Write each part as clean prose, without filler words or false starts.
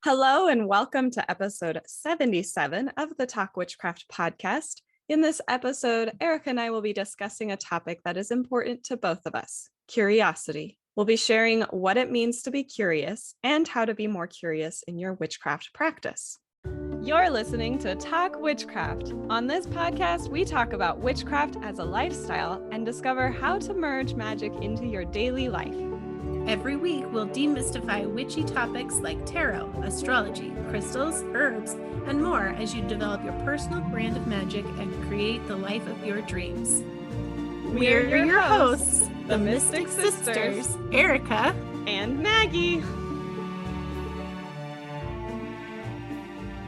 Hello and welcome to episode 77 of the Talk Witchcraft podcast. In this episode, Erica and I will be discussing a topic that is important to both of us, curiosity. We'll be sharing what it means to be curious and how to be more curious in your witchcraft practice. You're listening to Talk Witchcraft. On this podcast, we talk about witchcraft as a lifestyle and discover how to merge magic into your daily life. Every week, we'll demystify witchy topics like tarot, astrology, crystals, herbs, and more as you develop your personal brand of magic and create the life of your dreams. We're your hosts, the Mystic Sisters, Erica and Maggie.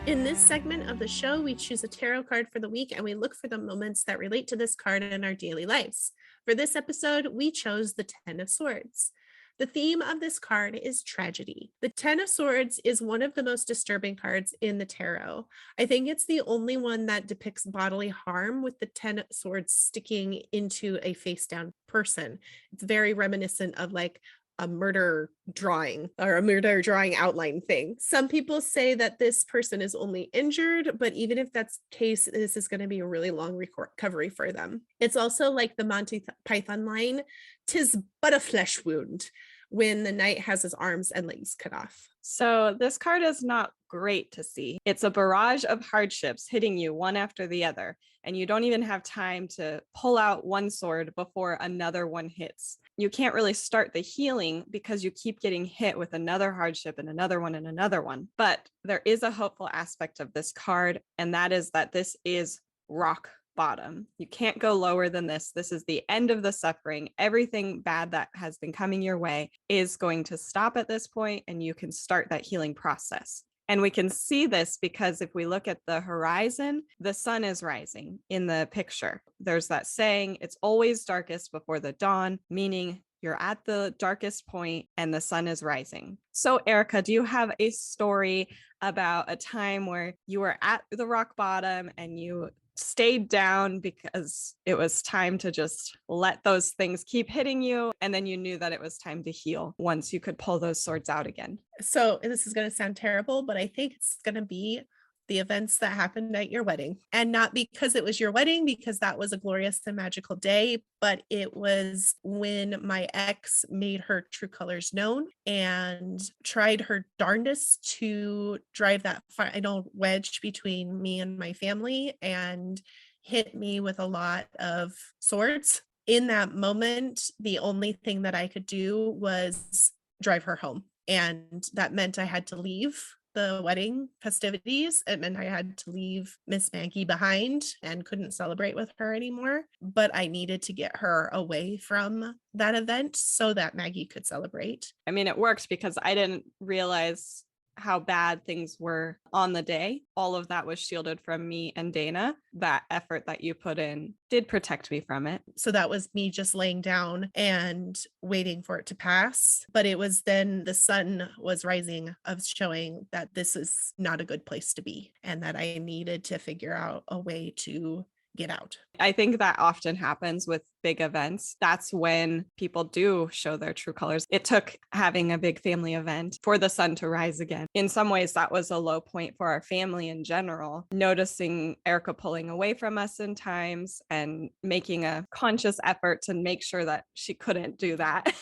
In this segment of the show, we choose a tarot card for the week and we look for the moments that relate to this card in our daily lives. For this episode, we chose the Ten of Swords. The theme of this card is tragedy. The Ten of Swords is one of the most disturbing cards in the tarot. I think it's the only one that depicts bodily harm with the Ten of Swords sticking into a face down person. It's very reminiscent of like a murder drawing or a murder drawing outline thing. Some people say that this person is only injured, but even if that's the case, this is going to be a really long recovery for them. It's also like the Monty Python line, "'Tis but a flesh wound," when the knight has his arms and legs cut off. So this card is not great to see. It's a barrage of hardships hitting you one after the other, and you don't even have time to pull out one sword before another one hits. You can't really start the healing because you keep getting hit with another hardship and another one and another one. But there is a hopeful aspect of this card, and that is that this is rock bottom. You can't go lower than this. This is the end of the suffering. Everything bad that has been coming your way is going to stop at this point, and you can start that healing process. And we can see this because if we look at the horizon, the sun is rising in the picture. There's that saying, it's always darkest before the dawn, meaning you're at the darkest point and the sun is rising. So Erica, do you have a story about a time where you were at the rock bottom and you stayed down because it was time to just let those things keep hitting you, and then you knew that it was time to heal once you could pull those swords out again? So this is going to sound terrible, but I think it's going to be the events that happened at your wedding. And not because it was your wedding, because that was a glorious and magical day, but it was when my ex made her true colors known and tried her darndest to drive that final wedge between me and my family and hit me with a lot of swords. In that moment, the only thing that I could do was drive her home. And that meant I had to leave the wedding festivities. It meant I had to leave Miss Maggie behind and couldn't celebrate with her anymore. But I needed to get her away from that event so that Maggie could celebrate. I mean, it worked because I didn't realize how bad things were on the day. All of that was shielded from me and Dana. That effort that you put in did protect me from it. So that was me just laying down and waiting for it to pass. But it was then the sun was rising of showing that this is not a good place to be and that I needed to figure out a way to get out. I think that often happens with big events. That's when people do show their true colors. It took having a big family event for the sun to rise again. In some ways, that was a low point for our family in general. Noticing Erica pulling away from us in times and making a conscious effort to make sure that she couldn't do that.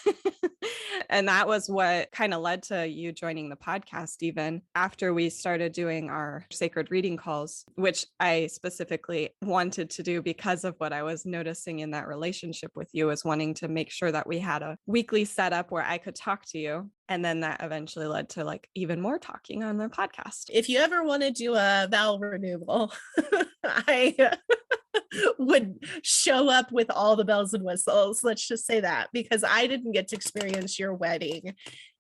And that was what kind of led to you joining the podcast, even after we started doing our sacred reading calls, which I specifically wanted to do because of what I was noticing in that relationship with you, was wanting to make sure that we had a weekly setup where I could talk to you. And then that eventually led to like even more talking on the podcast. If you ever want to do a vow renewal, I would show up with all the bells and whistles. Let's just say that, because I didn't get to experience your wedding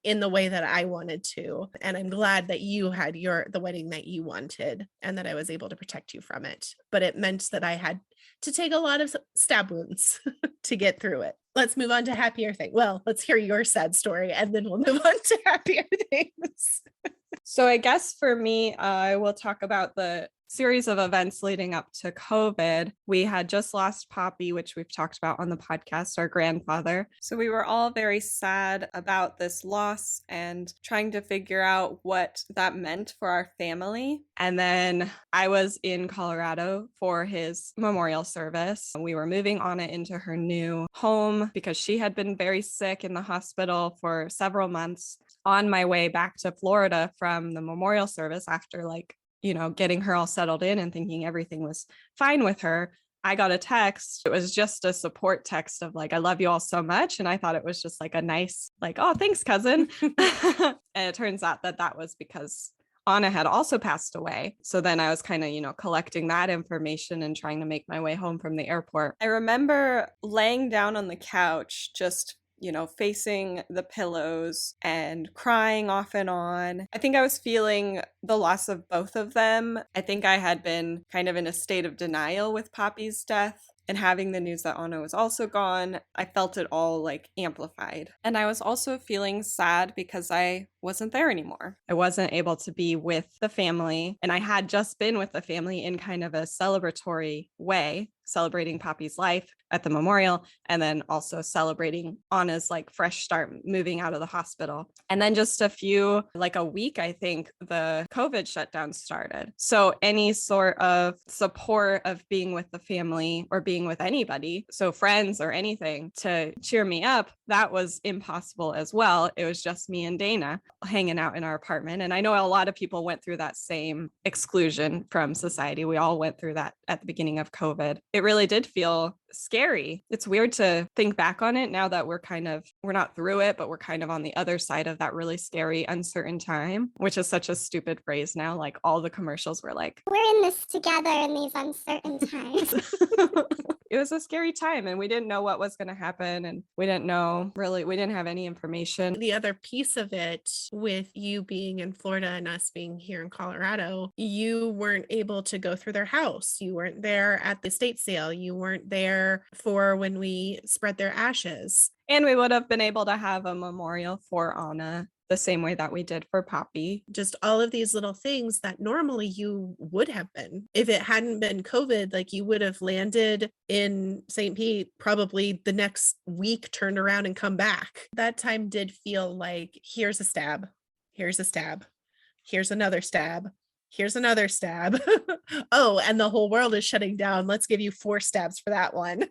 in the way that I wanted to. And I'm glad that you had the wedding that you wanted and that I was able to protect you from it. But it meant that I had to take a lot of stab wounds to get through it. Let's move on to happier things. Well, let's hear your sad story and then we'll move on to happier things. So I guess for me, I will talk about the series of events leading up to COVID. We had just lost Poppy, which we've talked about on the podcast, our grandfather. So we were all very sad about this loss and trying to figure out what that meant for our family. And then I was in Colorado for his memorial service. We were moving Anna into her new home because she had been very sick in the hospital for several months. On my way back to Florida from the memorial service, after getting her all settled in and thinking everything was fine with her, I got a text. It was just a support text of I love you all so much. And I thought it was just a nice, oh, thanks, cousin. And it turns out that was because Anna had also passed away. So then I was kind of, collecting that information and trying to make my way home from the airport. I remember laying down on the couch, just facing the pillows and crying off and on. I think I was feeling the loss of both of them. I think I had been kind of in a state of denial with Poppy's death. And having the news that Anna was also gone, I felt it all amplified. And I was also feeling sad because I wasn't there anymore. I wasn't able to be with the family. And I had just been with the family in kind of a celebratory way, celebrating Poppy's life at the memorial, and then also celebrating Anna's fresh start moving out of the hospital. And then just a week, I think the COVID shutdown started. So any sort of support of being with the family or being with anybody, so friends or anything to cheer me up, that was impossible as well. It was just me and Dana hanging out in our apartment. And I know a lot of people went through that same exclusion from society. We all went through that at the beginning of COVID. It really did feel scary. It's weird to think back on it now that we're not through it, but we're kind of on the other side of that really scary, uncertain time, which is such a stupid phrase now. All the commercials were we're in this together in these uncertain times. It was a scary time and we didn't know what was going to happen. And we didn't have any information. The other piece of it, with you being in Florida and us being here in Colorado, you weren't able to go through their house. You weren't there at the estate sale. You weren't there for when we spread their ashes. And we would have been able to have a memorial for Anna the same way that we did for Poppy. Just all of these little things that normally you would have been. If it hadn't been COVID, you would have landed in St. Pete probably the next week, turned around and come back. That time did feel like, here's a stab, here's a stab, here's another stab, here's another stab. Oh, and the whole world is shutting down. Let's give you 4 stabs for that one.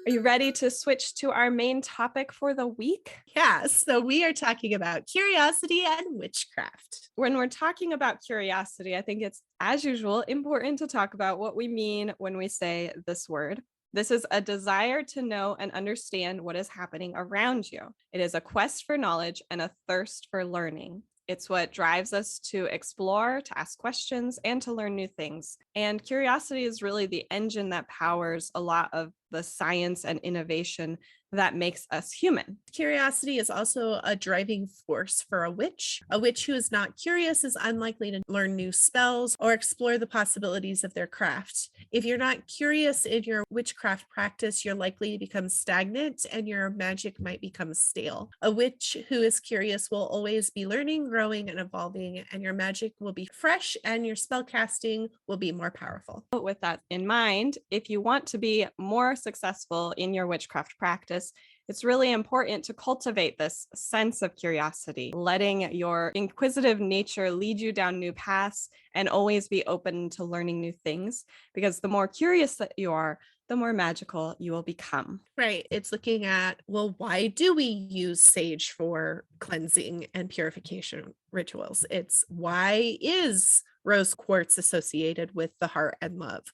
Are you ready to switch to our main topic for the week? Yeah, so we are talking about curiosity and witchcraft. When we're talking about curiosity, I think it's, as usual, important to talk about what we mean when we say this word. This is a desire to know and understand what is happening around you. It is a quest for knowledge and a thirst for learning. It's what drives us to explore, to ask questions, and to learn new things. And curiosity is really the engine that powers a lot of the science and innovation that makes us human. Curiosity is also a driving force for a witch. A witch who is not curious is unlikely to learn new spells or explore the possibilities of their craft. If you're not curious in your witchcraft practice, you're likely to become stagnant and your magic might become stale. A witch who is curious will always be learning, growing, and evolving, and your magic will be fresh and your spell casting will be more powerful. With that in mind, if you want to be more successful in your witchcraft practice, it's really important to cultivate this sense of curiosity, letting your inquisitive nature lead you down new paths and always be open to learning new things, because the more curious that you are, the more magical you will become. Right. It's looking at, well, why do we use sage for cleansing and purification rituals? It's, why is rose quartz associated with the heart and love?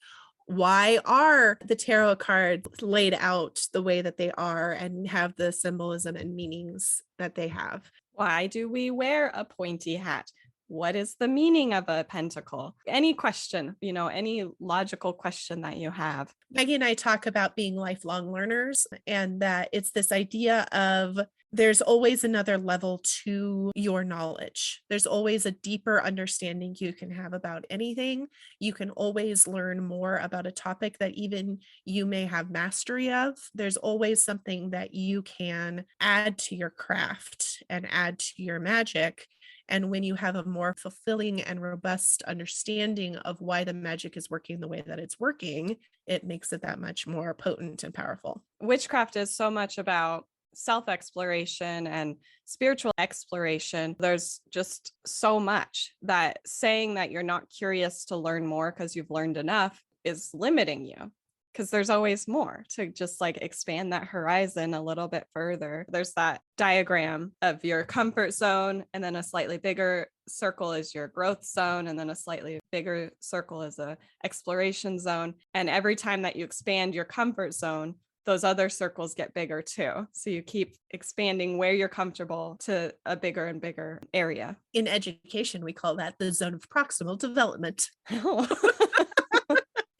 Why are the tarot cards laid out the way that they are and have the symbolism and meanings that they have? Why do we wear a pointy hat? What is the meaning of a pentacle? Any question, any logical question that you have. Maggie and I talk about being lifelong learners, and that it's this idea of there's always another level to your knowledge. There's always a deeper understanding you can have about anything. You can always learn more about a topic that even you may have mastery of. There's always something that you can add to your craft and add to your magic. And when you have a more fulfilling and robust understanding of why the magic is working the way that it's working, it makes it that much more potent and powerful. Witchcraft is so much about self-exploration and spiritual exploration. There's just so much that saying that you're not curious to learn more because you've learned enough is limiting you, because there's always more to just like expand that horizon a little bit further. There's that diagram of your comfort zone, and then a slightly bigger circle is your growth zone, and then a slightly bigger circle is a exploration zone. And every time that you expand your comfort zone, those other circles get bigger too. So you keep expanding where you're comfortable to a bigger and bigger area. In education, we call that the zone of proximal development.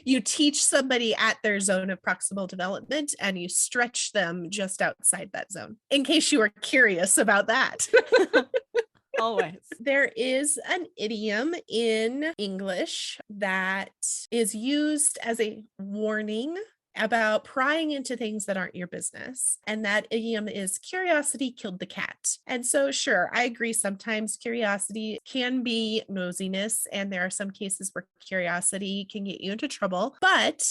You teach somebody at their zone of proximal development and you stretch them just outside that zone, in case you are curious about that. Always. There is an idiom in English that is used as a warning about prying into things that aren't your business. And that idiom is curiosity killed the cat. And so, sure, I agree. Sometimes curiosity can be nosiness, and there are some cases where curiosity can get you into trouble. But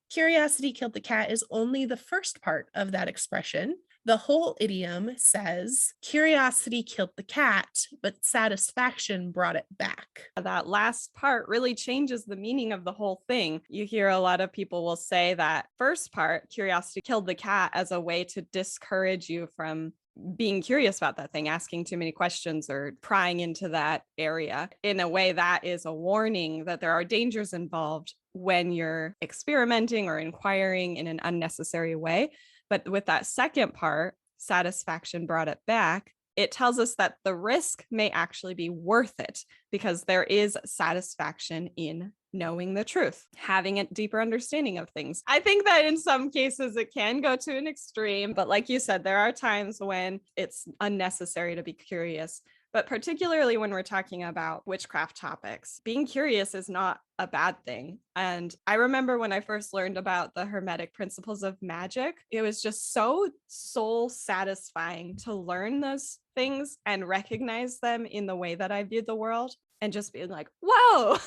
curiosity killed the cat is only the first part of that expression. The whole idiom says, curiosity killed the cat, but satisfaction brought it back. That last part really changes the meaning of the whole thing. You hear a lot of people will say that first part, curiosity killed the cat, as a way to discourage you from being curious about that thing, asking too many questions or prying into that area. In a way, that is a warning that there are dangers involved when you're experimenting or inquiring in an unnecessary way. But with that second part, satisfaction brought it back, it tells us that the risk may actually be worth it, because there is satisfaction in knowing the truth, having a deeper understanding of things. I think that in some cases it can go to an extreme, but like you said, there are times when it's unnecessary to be curious. But particularly when we're talking about witchcraft topics, being curious is not a bad thing. And I remember when I first learned about the Hermetic principles of magic, it was just so soul satisfying to learn those things and recognize them in the way that I viewed the world, and just being like, whoa,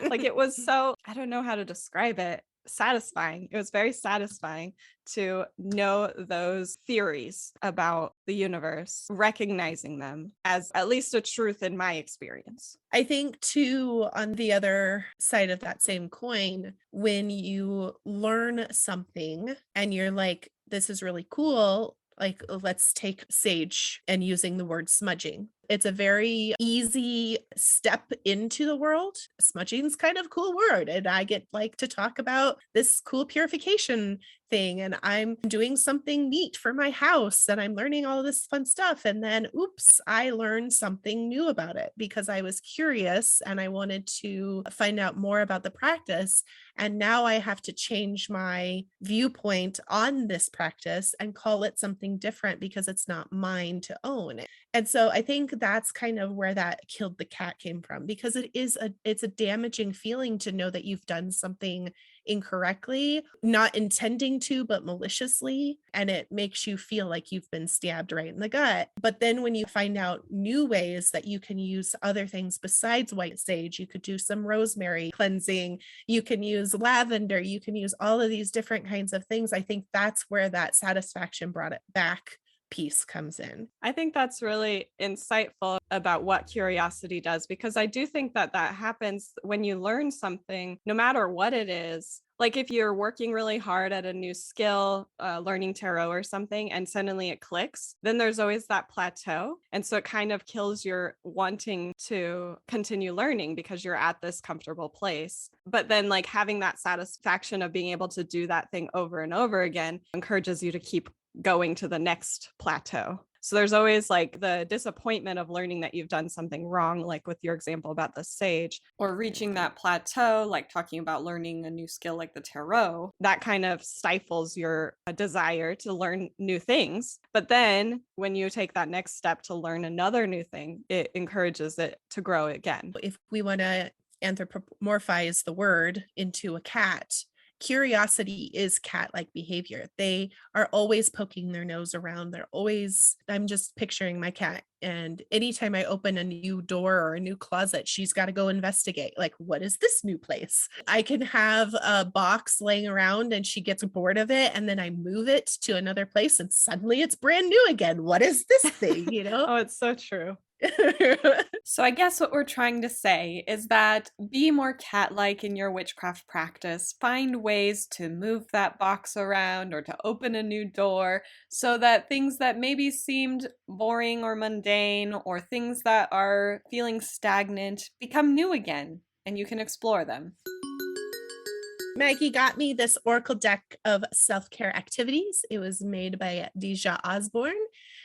like it was so, I don't know how to describe it, satisfying. It was very satisfying to know those theories about the universe, recognizing them as at least a truth in my experience. I think too, on the other side of that same coin, when you learn something and you're like, this is really cool, like let's take sage and using the word smudging. It's a very easy step into the world. Smudging's kind of a cool word. And I get like to talk about this cool purification thing. And I'm doing something neat for my house and I'm learning all this fun stuff. And then, oops, I learned something new about it because I was curious and I wanted to find out more about the practice. And now I have to change my viewpoint on this practice and call it something different because it's not mine to own. And so I think that's kind of where that killed the cat came from, because it's a damaging feeling to know that you've done something incorrectly, not intending to, but maliciously. And it makes you feel like you've been stabbed right in the gut. But then when you find out new ways that you can use other things besides white sage, you could do some rosemary cleansing, you can use lavender, you can use all of these different kinds of things. I think that's where that satisfaction brought it back piece comes in. I think that's really insightful about what curiosity does, because I do think that that happens when you learn something, no matter what it is. Like if you're working really hard at a new skill, learning tarot or something, and suddenly it clicks, then there's always that plateau. And so it kind of kills your wanting to continue learning because you're at this comfortable place. But then like having that satisfaction of being able to do that thing over and over again encourages you to keep going to the next plateau. So there's always like the disappointment of learning that you've done something wrong, like with your example about the sage, or reaching that plateau, like talking about learning a new skill like the tarot. That kind of stifles your desire to learn new things. But then when you take that next step to learn another new thing, it encourages it to grow again. If we want to anthropomorphize the word into a cat Curiosity is cat-like behavior. They are always poking their nose around. I'm just picturing my cat. And anytime I open a new door or a new closet, she's got to go investigate. Like, what is this new place? I can have a box laying around and she gets bored of it. And then I move it to another place and suddenly it's brand new again. What is this thing? Oh, it's so true. So I guess what we're trying to say is that be more cat-like in your witchcraft practice. Find ways to move that box around or to open a new door so that things that maybe seemed boring or mundane or things that are feeling stagnant become new again and you can explore them. Maggie got me this Oracle deck of self-care activities. It was made by Deja Osborne,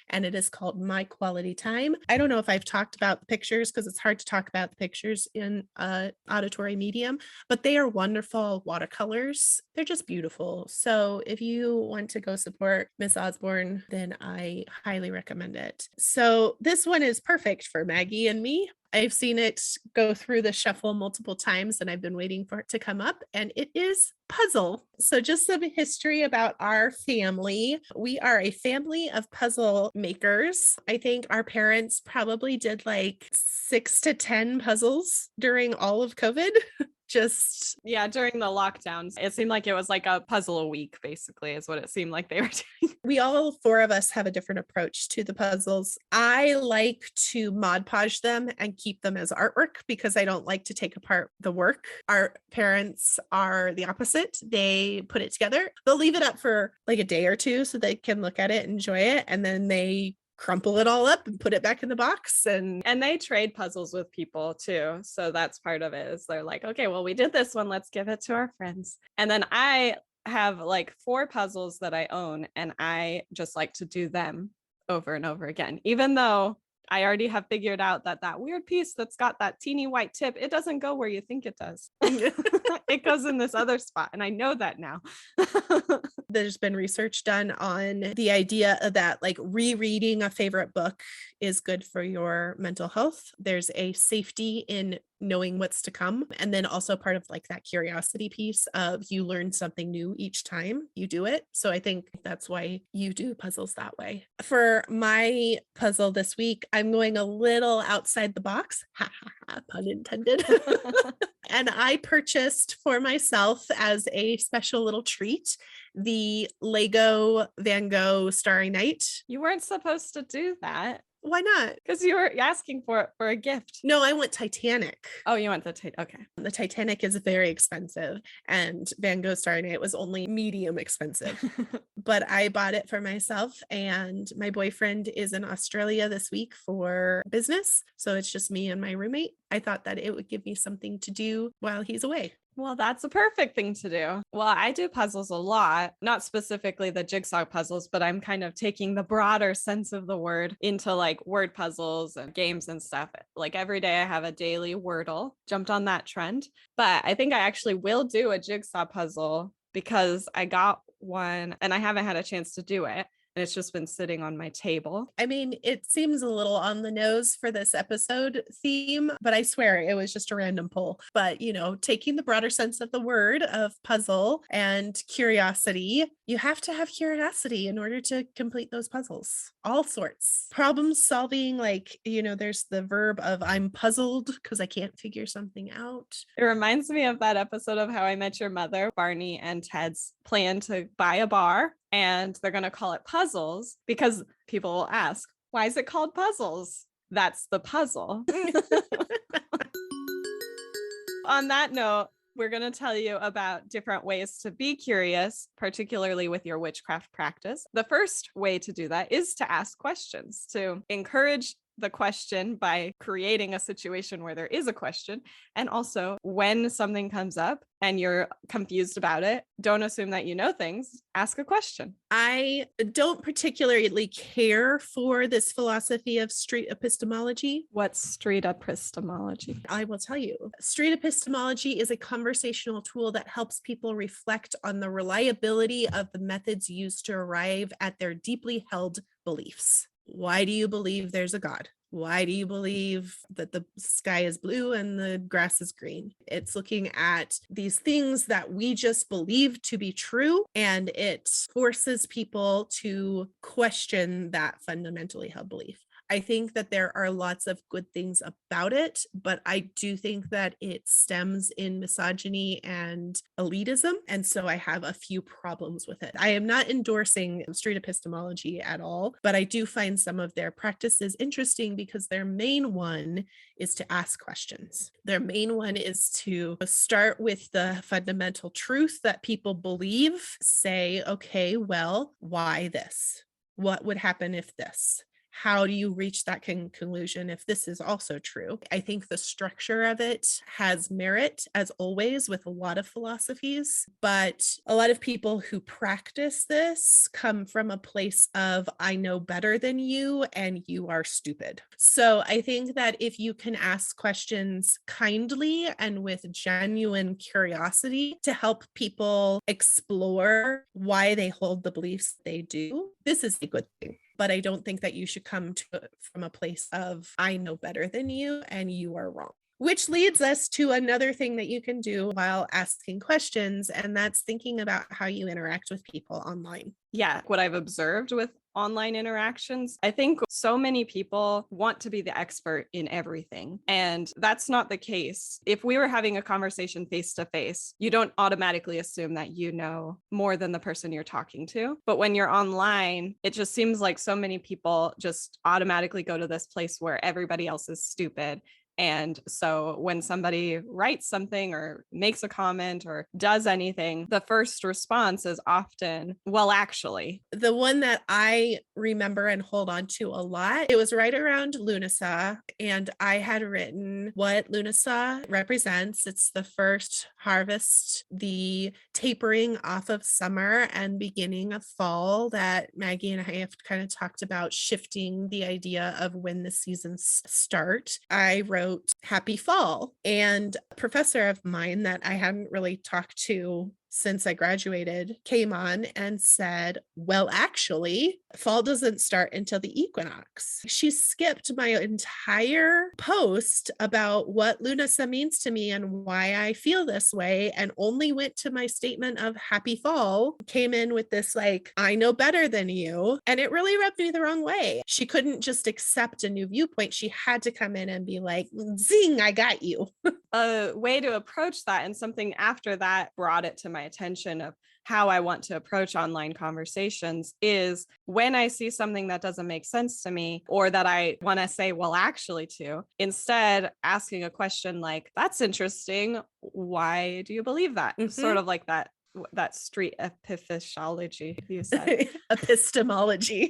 and it is called My Quality Time. I don't know if I've talked about the pictures because it's hard to talk about the pictures in an auditory medium, but they are wonderful watercolors. They're just beautiful. So if you want to go support Miss Osborne, then I highly recommend it. So this one is perfect for Maggie and me. I've seen it go through the shuffle multiple times and I've been waiting for it to come up, and it is puzzle. So just some history about our family. We are a family of puzzle makers. I think our parents probably did like 6 to 10 puzzles during all of COVID. Yeah, during the lockdowns, it seemed like it was like a puzzle a week, basically, is what it seemed like they were doing. We all 4 of us have a different approach to the puzzles. I like to Mod Podge them and keep them as artwork because I don't like to take apart the work. Our parents are the opposite. They put it together. They'll leave it up for like a day or two so they can look at it, enjoy it, and then they crumple it all up and put it back in the box. And they trade puzzles with people too. So that's part of it, is they're like, okay, well, we did this one, let's give it to our friends. And then I have like 4 puzzles that I own, and I just like to do them over and over again, even though I already have figured out that weird piece that's got that teeny white tip, it doesn't go where you think it does. It goes in this other spot. And I know that now. There's been research done on the idea that like rereading a favorite book is good for your mental health. There's a safety in knowing what's to come. And then also part of like that curiosity piece of you learn something new each time you do it. So I think that's why you do puzzles that way. For my puzzle this week, I'm going a little outside the box. Ha ha ha, pun intended. And I purchased for myself as a special little treat the Lego Van Gogh Starry Night. You weren't supposed to do that. Why not? Because you were asking for it for a gift. No, I went Titanic. Oh, you went the okay. The Titanic is very expensive, and Van Gogh Starry Night was only medium expensive. But I bought it for myself, and my boyfriend is in Australia this week for business. So it's just me and my roommate. I thought that it would give me something to do while he's away. Well, that's a perfect thing to do. Well, I do puzzles a lot, not specifically the jigsaw puzzles, but I'm kind of taking the broader sense of the word into like word puzzles and games and stuff. Like every day I have a daily Wordle, jumped on that trend. But I think I actually will do a jigsaw puzzle because I got one and I haven't had a chance to do it. And it's just been sitting on my table. I mean, it seems a little on the nose for this episode theme, but I swear it was just a random poll. But, you know, taking the broader sense of the word of puzzle and curiosity, you have to have curiosity in order to complete those puzzles. All sorts. Problem solving, like, you know, there's the verb of I'm puzzled because I can't figure something out. It reminds me of that episode of How I Met Your Mother. Barney and Ted's plan to buy a bar, and they're going to call it Puzzles because people will ask, why is it called Puzzles? That's the puzzle. On that note, we're going to tell you about different ways to be curious, particularly with your witchcraft practice. The first way to do that is to ask questions, to encourage the question by creating a situation where there is a question. And also, when something comes up and you're confused about it, don't assume that you know things. Ask a question. I don't particularly care for this philosophy of street epistemology. What's street epistemology? I will tell you. Street epistemology is a conversational tool that helps people reflect on the reliability of the methods used to arrive at their deeply held beliefs. Why do you believe there's a God? Why do you believe that the sky is blue and the grass is green? It's looking at these things that we just believe to be true, and it forces people to question that fundamentally held belief. I think that there are lots of good things about it, but I do think that it stems in misogyny and elitism. And so I have a few problems with it. I am not endorsing street epistemology at all, but I do find some of their practices interesting because their main one is to ask questions. Their main one is to start with the fundamental truth that people believe, say, okay, well, why this? What would happen if this? How do you reach that conclusion if this is also true? I think the structure of it has merit, as always, with a lot of philosophies, but a lot of people who practice this come from a place of, I know better than you and you are stupid. So I think that if you can ask questions kindly and with genuine curiosity to help people explore why they hold the beliefs they do, this is a good thing. But I don't think that you should come to it from a place of, I know better than you and you are wrong. Which leads us to another thing that you can do while asking questions, and that's thinking about how you interact with people online. Yeah, what I've observed with online interactions, I think so many people want to be the expert in everything. And that's not the case. If we were having a conversation face to face, you don't automatically assume that you know more than the person you're talking to. But when you're online, it just seems like so many people just automatically go to this place where everybody else is stupid. And so when somebody writes something or makes a comment or does anything, the first response is often, well, actually. The one that I remember and hold on to a lot, it was right around Lunasa, and I had written what Lunasa represents. It's the first harvest, the tapering off of summer and beginning of fall that Maggie and I have kind of talked about, shifting the idea of when the seasons start. I wrote Happy Fall, and a professor of mine that I hadn't really talked to since I graduated came on and said, well, actually, fall doesn't start until the equinox. She skipped my entire post about what Lunasa means to me and why I feel this way, and only went to my statement of happy fall, came in with this, like, I know better than you. And it really rubbed me the wrong way. She couldn't just accept a new viewpoint. She had to come in and be like, zing, I got you. A way to approach that, and something after that brought it to my attention of how I want to approach online conversations, is when I see something that doesn't make sense to me or that I want to say, well, actually, to, instead asking a question like, that's interesting. Why do you believe that? Sort of like that street epiphysology you said. Epistemology.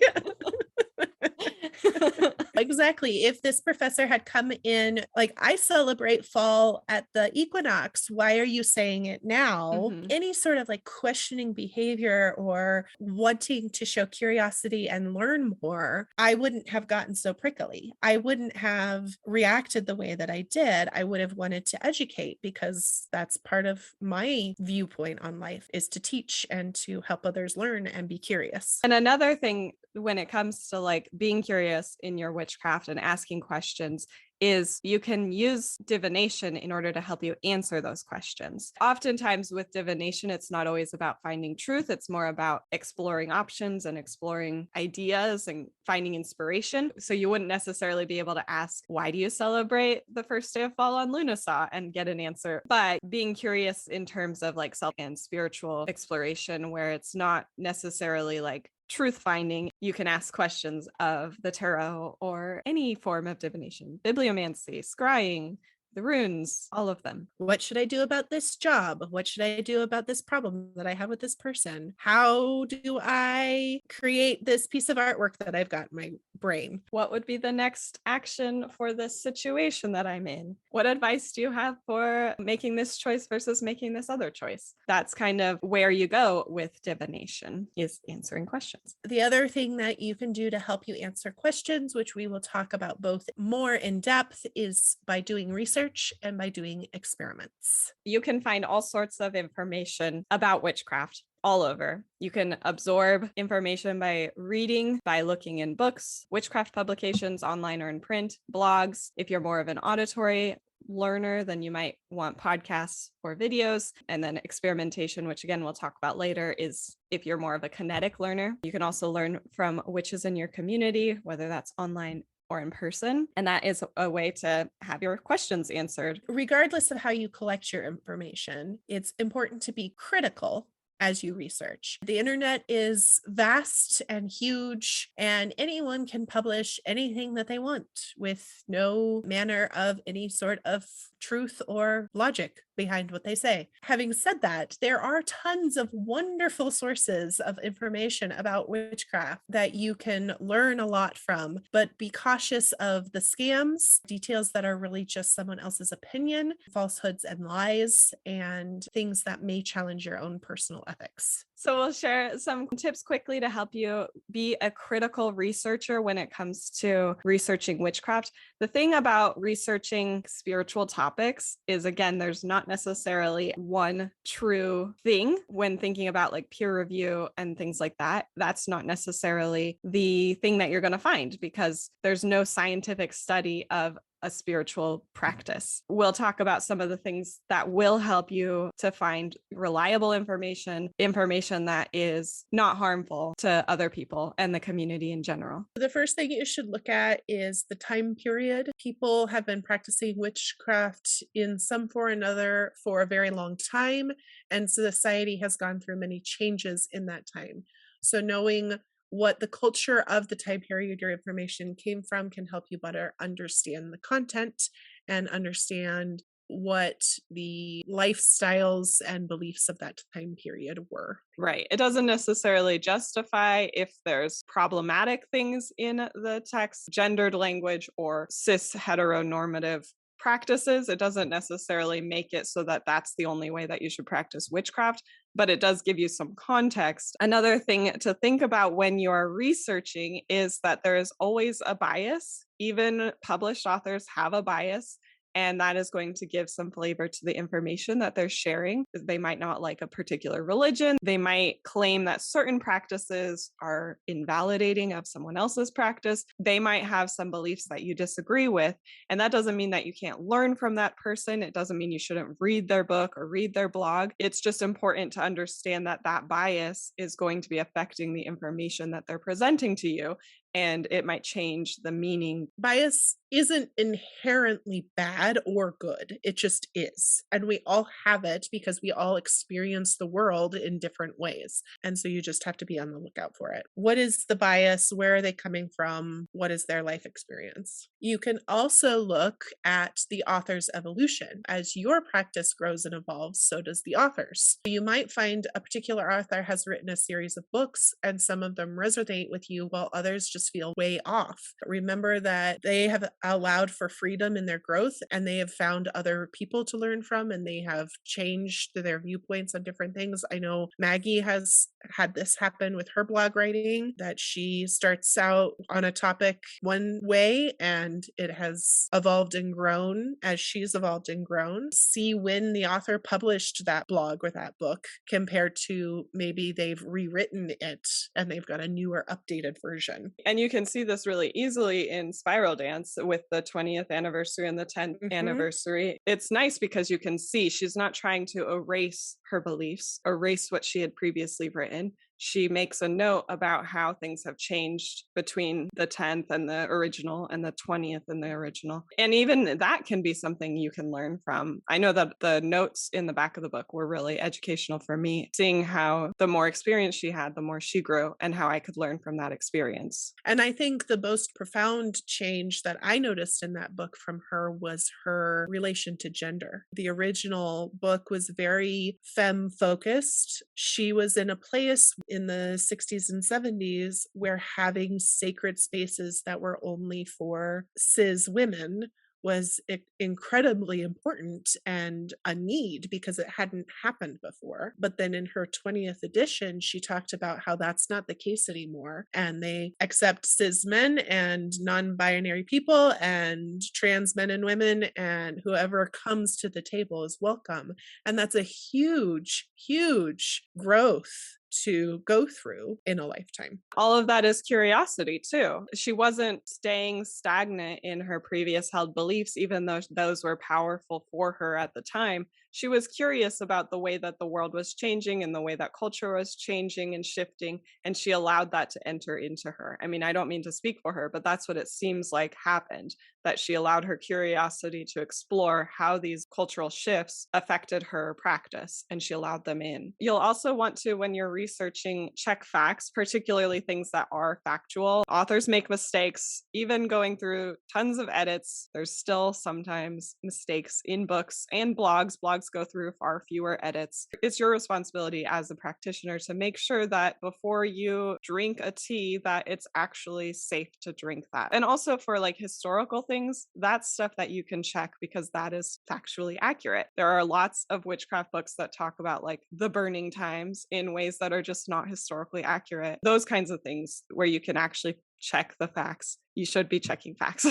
Exactly. If this professor had come in, like, I celebrate fall at the equinox, why are you saying it now? Any sort of like questioning behavior or wanting to show curiosity and learn more, I wouldn't have gotten so prickly. I wouldn't have reacted the way that I did. I would have wanted to educate, because that's part of my viewpoint on life, is to teach and to help others learn and be curious. And another thing when it comes to like being curious in your witchcraft and asking questions is you can use divination in order to help you answer those questions. Oftentimes with divination, it's not always about finding truth. It's more about exploring options and exploring ideas and finding inspiration. So you wouldn't necessarily be able to ask, why do you celebrate the first day of fall on Lunasa, and get an answer? But being curious in terms of like self and spiritual exploration, where it's not necessarily like truth finding, you can ask questions of the tarot or any form of divination, bibliomancy, scrying, the runes, all of them. What should I do about this job? What should I do about this problem that I have with this person? How do I create this piece of artwork that I've got in my brain? What would be the next action for this situation that I'm in? What advice do you have for making this choice versus making this other choice? That's kind of where you go with divination, is answering questions. The other thing that you can do to help you answer questions, which we will talk about both more in depth, is by doing research and by doing experiments. You can find all sorts of information about witchcraft all over. You can absorb information by reading, by looking in books, witchcraft publications, online or in print, blogs. If you're more of an auditory learner, then you might want podcasts or videos. And then experimentation, which again, we'll talk about later, is if you're more of a kinetic learner. You can also learn from witches in your community, whether that's online or in person. And that is a way to have your questions answered. Regardless of how you collect your information, it's important to be critical as you research. The internet is vast and huge, and anyone can publish anything that they want with no manner of any sort of truth or logic behind what they say. Having said that, there are tons of wonderful sources of information about witchcraft that you can learn a lot from, but be cautious of the scams, details that are really just someone else's opinion, falsehoods and lies, and things that may challenge your own personal ethics. So we'll share some tips quickly to help you be a critical researcher when it comes to researching witchcraft. The thing about researching spiritual topics is, again, there's not necessarily one true thing when thinking about like peer review and things like that. That's not necessarily the thing that you're going to find because there's no scientific study of a spiritual practice. We'll talk about some of the things that will help you to find reliable information that is not harmful to other people and the community in general. The first thing you should look at is the time period. People have been practicing witchcraft in some form or another for a very long time, and society has gone through many changes in that time. So knowing what the culture of the time period your information came from can help you better understand the content and understand what the lifestyles and beliefs of that time period were. Right. It doesn't necessarily justify if there's problematic things in the text, gendered language, or cis heteronormative practices. It doesn't necessarily make it so that that's the only way that you should practice witchcraft, but it does give you some context. Another thing to think about when you're researching is that there is always a bias. Even published authors have a bias. And that is going to give some flavor to the information that they're sharing. They might not like a particular religion. They might claim that certain practices are invalidating of someone else's practice. They might have some beliefs that you disagree with. And that doesn't mean that you can't learn from that person. It doesn't mean you shouldn't read their book or read their blog. It's just important to understand that that bias is going to be affecting the information that they're presenting to you. And it might change the meaning. Bias isn't inherently bad or good. It just is. And we all have it because we all experience the world in different ways. And so you just have to be on the lookout for it. What is the bias? Where are they coming from? What is their life experience? You can also look at the author's evolution. As your practice grows and evolves, so does the author's. You might find a particular author has written a series of books and some of them resonate with you while others just feel way off. Remember that they have allowed for freedom in their growth and they have found other people to learn from and they have changed their viewpoints on different things. I know Maggie has had this happen with her blog writing, that she starts out on a topic one way and it has evolved and grown as she's evolved and grown. See when the author published that blog or that book compared to maybe they've rewritten it and they've got a newer updated version. And you can see this really easily in Spiral Dance with the 20th anniversary and the 10th anniversary. It's nice because you can see she's not trying to erase her beliefs, erase what she had previously written. She makes a note about how things have changed between the 10th and the original and the 20th and the original. And even that can be something you can learn from. I know that the notes in the back of the book were really educational for me, seeing how the more experience she had, the more she grew and how I could learn from that experience. And I think the most profound change that I noticed in that book from her was her relation to gender. The original book was very femme focused. She was in a place in the 60s and 70s where having sacred spaces that were only for cis women was incredibly important and a need because it hadn't happened before. But then in her 20th edition, she talked about how that's not the case anymore. And they accept cis men and non-binary people and trans men and women, and whoever comes to the table is welcome. And that's a huge, huge growth to go through in a lifetime. All of that is curiosity too. She wasn't staying stagnant in her previous held beliefs, even though those were powerful for her at the time. She was curious about the way that the world was changing and the way that culture was changing and shifting, and she allowed that to enter into her. I mean, I don't mean to speak for her, but that's what it seems like happened, that she allowed her curiosity to explore how these cultural shifts affected her practice, and she allowed them in. You'll also want to, when you're researching, check facts, particularly things that are factual. Authors make mistakes. Even going through tons of edits, there's still sometimes mistakes in books and blogs. Blogs go through far fewer edits. It's your responsibility as a practitioner to make sure that before you drink a tea, that it's actually safe to drink that. And also for like historical things, that's stuff that you can check because that is factually accurate. There are lots of witchcraft books that talk about like the burning times in ways that are just not historically accurate. Those kinds of things where you can actually check the facts. You should be checking facts.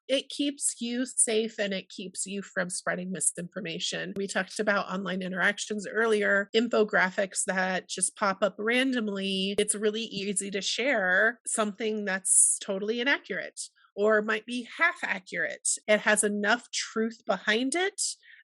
It keeps you safe and it keeps you from spreading misinformation. We talked about online interactions earlier, infographics that just pop up randomly. It's really easy to share something that's totally inaccurate or might be half accurate. It has enough truth behind it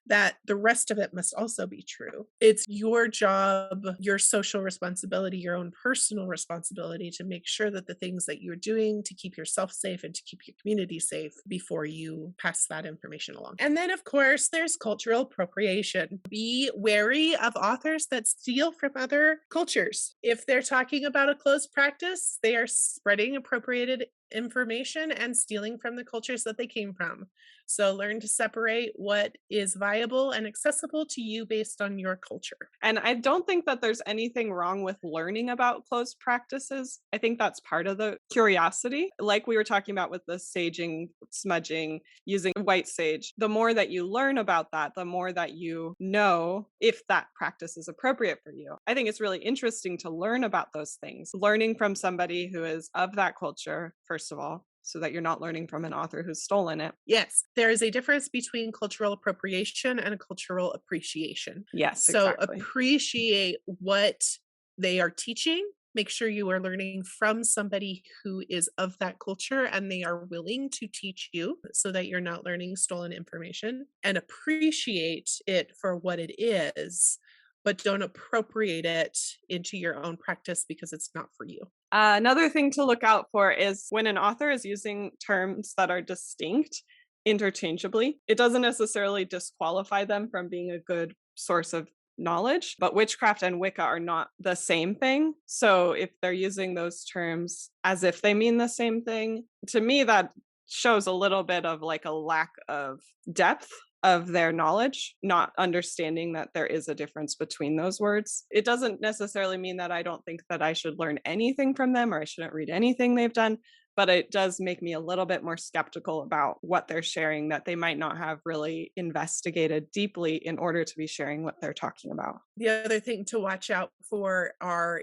that the rest of it must also be true. It's your job, your social responsibility, your own personal responsibility to make sure that the things that you're doing to keep yourself safe and to keep your community safe before you pass that information along. And then, of course, there's cultural appropriation. Be wary of authors that steal from other cultures. If they're talking about a closed practice, they are spreading appropriated information and stealing from the cultures that they came from. So learn to separate what is viable and accessible to you based on your culture. And I don't think that there's anything wrong with learning about closed practices. I think that's part of the curiosity. Like we were talking about with the saging, smudging, using white sage. The more that you learn about that, the more that you know if that practice is appropriate for you. I think it's really interesting to learn about those things. Learning from somebody who is of that culture, first of all, so that you're not learning from an author who's stolen it. Yes, there is a difference between cultural appropriation and cultural appreciation. Yes, so exactly. Appreciate what they are teaching. Make sure you are learning from somebody who is of that culture and they are willing to teach you so that you're not learning stolen information, and appreciate it for what it is, but don't appropriate it into your own practice because it's not for you. Another thing to look out for is when an author is using terms that are distinct interchangeably, it doesn't necessarily disqualify them from being a good source of knowledge, but witchcraft and Wicca are not the same thing. So if they're using those terms as if they mean the same thing, to me, that shows a little bit of like a lack of depth of their knowledge, not understanding that there is a difference between those words. It doesn't necessarily mean that I don't think that I should learn anything from them or I shouldn't read anything they've done, but it does make me a little bit more skeptical about what they're sharing, that they might not have really investigated deeply in order to be sharing what they're talking about. The other thing to watch out for are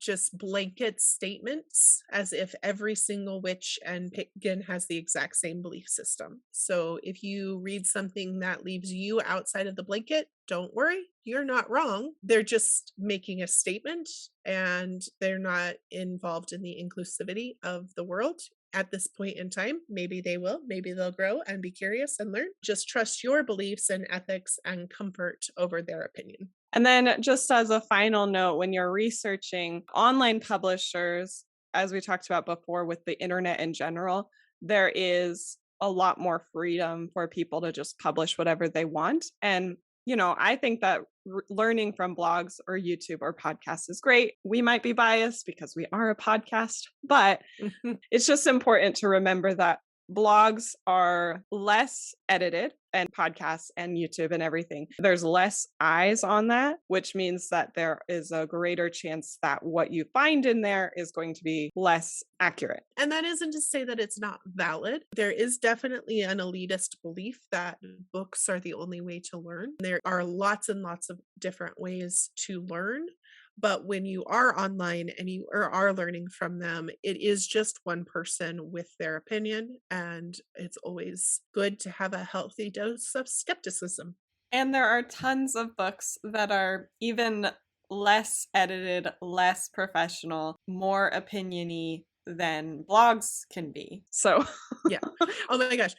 just blanket statements as if every single witch and pagan has the exact same belief system. So if you read something that leaves you outside of the blanket, don't worry, you're not wrong. They're just making a statement and they're not involved in the inclusivity of the world. At this point in time, maybe they will, maybe they'll grow and be curious and learn. Just trust your beliefs and ethics and comfort over their opinion. And then just as a final note, when you're researching online publishers, as we talked about before with the internet in general, there is a lot more freedom for people to just publish whatever they want. And, you know, I think that learning from blogs or YouTube or podcasts is great. We might be biased because we are a podcast, but it's just important to remember that blogs are less edited, and podcasts and YouTube and everything. There's less eyes on that, which means that there is a greater chance that what you find in there is going to be less accurate. And that isn't to say that it's not valid. There is definitely an elitist belief that books are the only way to learn. There are lots and lots of different ways to learn. But when you are online and you are learning from them, it is just one person with their opinion. And it's always good to have a healthy dose of skepticism. And there are tons of books that are even less edited, less professional, more opinion-y than blogs can be. So, yeah. Oh my gosh.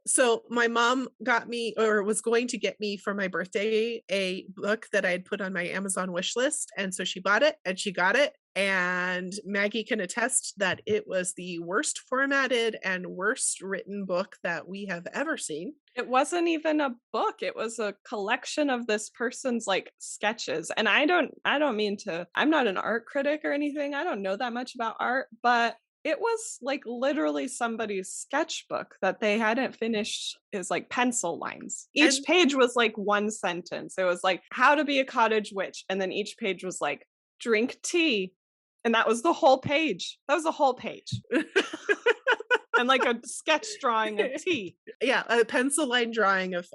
So my mom got me, or was going to get me for my birthday, a book that I had put on my Amazon wish list. And so she bought it and she got it. And Maggie can attest that it was the worst formatted and worst written book that we have ever seen. It wasn't even a book. It was a collection of this person's like sketches. And I don't mean to, I'm not an art critic or anything. I don't know that much about art, but it was like literally somebody's sketchbook that they hadn't finished, is like pencil lines. Each page was like one sentence. It was like how to be a cottage witch. And then each page was like drink tea. And that was the whole page. That was the whole page. And like a sketch drawing of tea. Yeah, a pencil line drawing of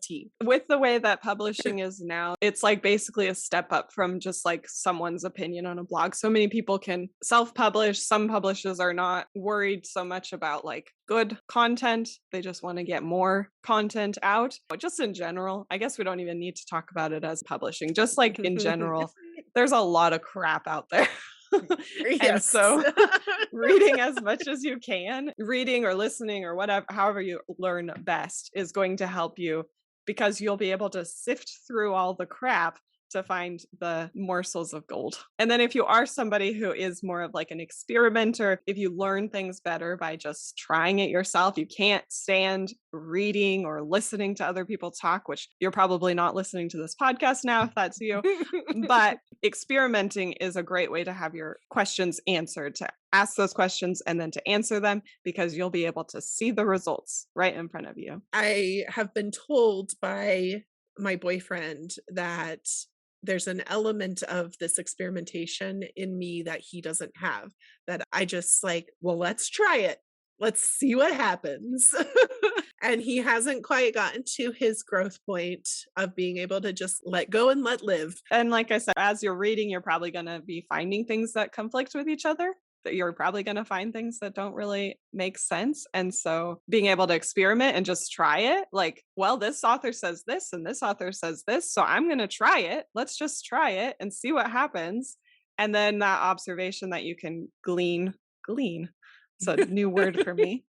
tea. With the way that publishing is now, it's like basically a step up from just like someone's opinion on a blog. So many people can self-publish. Some publishers are not worried so much about like good content. They just want to get more content out. But just in general, I guess we don't even need to talk about it as publishing. Just like in general, there's a lot of crap out there. And so reading as much as you can, reading or listening or whatever, however you learn best, is going to help you, because you'll be able to sift through all the crap to find the morsels of gold. And then if you are somebody who is more of like an experimenter, if you learn things better by just trying it yourself, you can't stand reading or listening to other people talk, which you're probably not listening to this podcast now if that's you. But experimenting is a great way to have your questions answered, to ask those questions and then to answer them, because you'll be able to see the results right in front of you. I have been told by my boyfriend that there's an element of this experimentation in me that he doesn't have, that I just like, well, let's try it. Let's see what happens. And he hasn't quite gotten to his growth point of being able to just let go and let live. And like I said, as you're reading, you're probably going to be finding things that conflict with each other. That you're probably going to find things that don't really make sense. And so being able to experiment and just try it, like, well, this author says this and this author says this, so I'm going to try it. Let's just try it and see what happens. And then that observation that you can glean, it's a new word for me,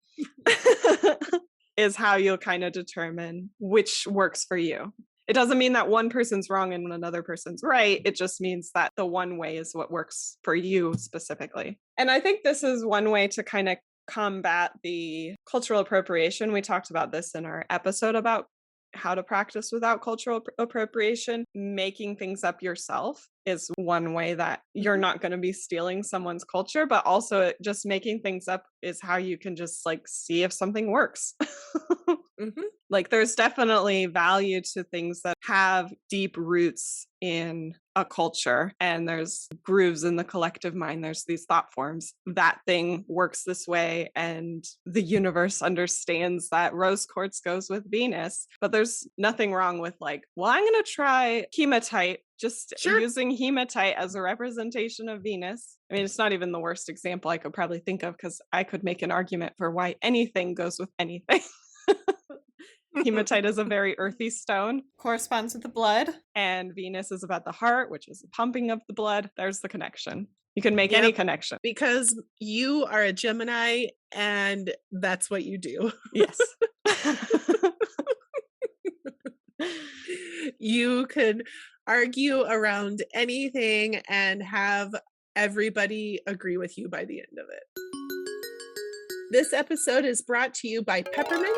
is how you'll kind of determine which works for you. It doesn't mean that one person's wrong and another person's right. It just means that the one way is what works for you specifically. And I think this is one way to kind of combat the cultural appropriation. We talked about this in our episode about how to practice without cultural appropriation. Making things up yourself is one way that you're not going to be stealing someone's culture, but also just making things up is how you can just like see if something works. Mm-hmm. Like there's definitely value to things that have deep roots in a culture, and there's grooves in the collective mind. There's these thought forms. That thing works this way, and the universe understands that rose quartz goes with Venus. But there's nothing wrong with like, well, I'm going to try hematite, just using hematite as a representation of Venus. I mean, it's not even the worst example I could probably think of, because I could make an argument for why anything goes with anything. Hematite is a very earthy stone. Corresponds with the blood. And Venus is about the heart, which is the pumping of the blood. There's the connection. You can make any connection. Because you are a Gemini and that's what you do. Yes. You could argue around anything and have everybody agree with you by the end of it. This episode is brought to you by Peppermint.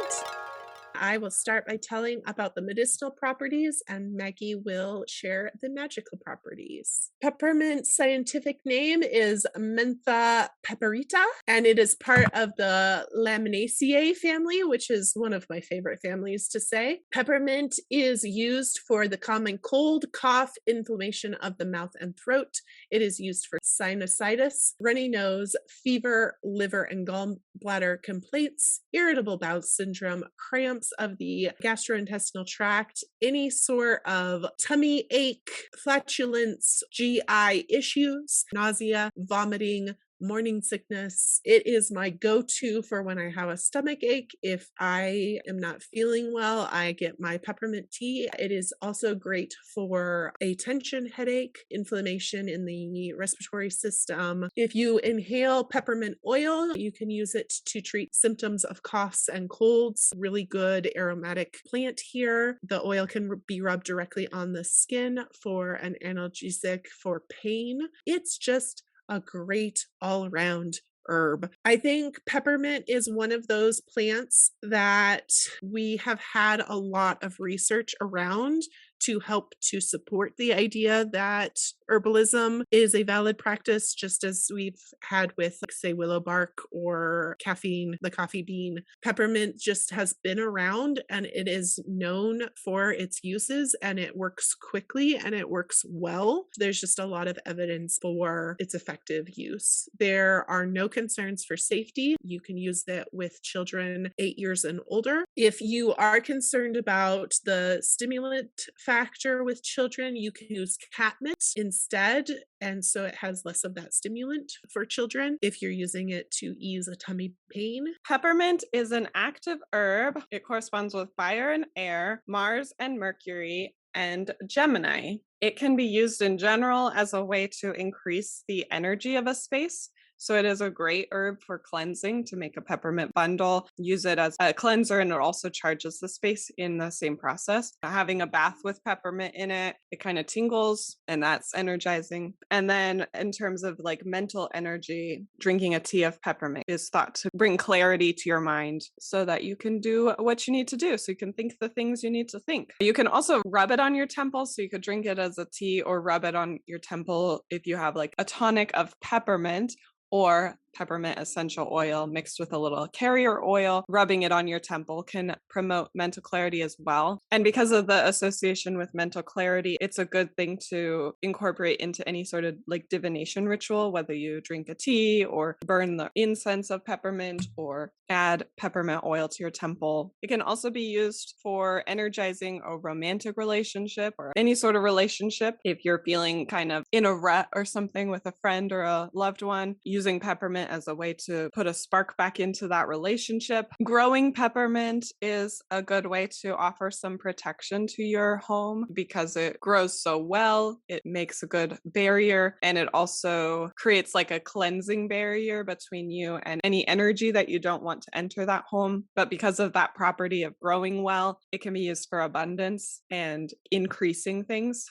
I will start by telling about the medicinal properties, and Maggie will share the magical properties. Peppermint's scientific name is Mentha peperita, and it is part of the Laminaceae family, which is one of my favorite families to say. Peppermint is used for the common cold, cough, inflammation of the mouth and throat. It is used for sinusitis, runny nose, fever, liver and gallbladder complaints, irritable bowel syndrome, cramps of the gastrointestinal tract, any sort of tummy ache, flatulence, GI issues, nausea, vomiting, morning sickness. It is my go-to for when I have a stomach ache. If I am not feeling well, I get my peppermint tea. It is also great for a tension headache, inflammation in the respiratory system. If you inhale peppermint oil, you can use it to treat symptoms of coughs and colds. Really good aromatic plant here. The oil can be rubbed directly on the skin for an analgesic for pain. It's just a great all-around herb. I think peppermint is one of those plants that we have had a lot of research around to help to support the idea that herbalism is a valid practice, just as we've had with, like, say, willow bark or caffeine, the coffee bean. Peppermint just has been around and it is known for its uses, and it works quickly and it works well. There's just a lot of evidence for its effective use. There are no concerns for safety. You can use it with children 8 years and older. If you are concerned about the stimulant factor with children, you can use catmint instead, and so it has less of that stimulant for children if you're using it to ease a tummy pain. Peppermint is an active herb. It corresponds with fire and air, Mars and Mercury, and Gemini. It can be used in general as a way to increase the energy of a space. So it is a great herb for cleansing, to make a peppermint bundle. Use it as a cleanser, and it also charges the space in the same process. Having a bath with peppermint in it, it kind of tingles, and that's energizing. And then in terms of like mental energy, drinking a tea of peppermint is thought to bring clarity to your mind so that you can do what you need to do. So you can think the things you need to think. You can also rub it on your temple. So you could drink it as a tea or rub it on your temple if you have like a tonic of peppermint or peppermint essential oil mixed with a little carrier oil. Rubbing it on your temple can promote mental clarity as well. And because of the association with mental clarity, it's a good thing to incorporate into any sort of like divination ritual, whether you drink a tea or burn the incense of peppermint or add peppermint oil to your temple. It can also be used for energizing a romantic relationship or any sort of relationship. If you're feeling kind of in a rut or something with a friend or a loved one, using peppermint as a way to put a spark back into that relationship. Growing peppermint is a good way to offer some protection to your home because it grows so well. It makes a good barrier, and it also creates like a cleansing barrier between you and any energy that you don't want to enter that home. But because of that property of growing well, it can be used for abundance and increasing things.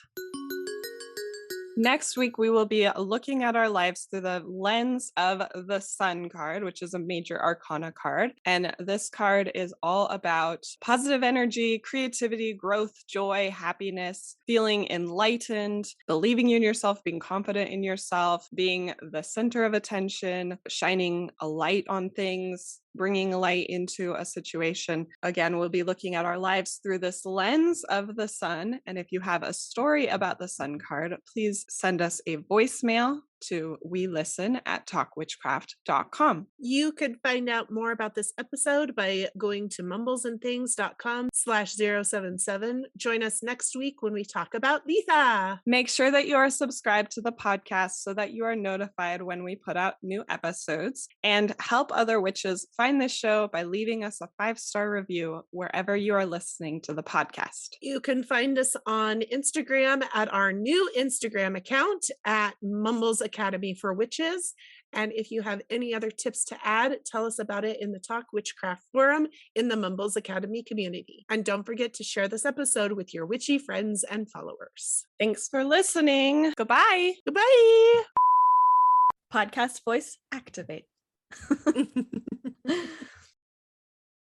Next week, we will be looking at our lives through the lens of the Sun card, which is a major arcana card. And this card is all about positive energy, creativity, growth, joy, happiness, feeling enlightened, believing in yourself, being confident in yourself, being the center of attention, shining a light on things, bringing light into a situation. Again, we'll be looking at our lives through this lens of the sun. And if you have a story about the sun card, please send us a voicemail to welisten@talkwitchcraft.com. You could find out more about this episode by going to mumblesandthings.com/077. Join us next week when we talk about Letha. Make sure that you are subscribed to the podcast so that you are notified when we put out new episodes, and help other witches find this show by leaving us a 5-star review wherever you are listening to the podcast. You can find us on Instagram at our new Instagram account at Mumbles Academy for Witches. And if you have any other tips to add, tell us about it in the Talk Witchcraft forum in the Mumbles Academy community. And don't forget to share this episode with your witchy friends and followers. Thanks for listening. Goodbye. Goodbye. Podcast voice activate.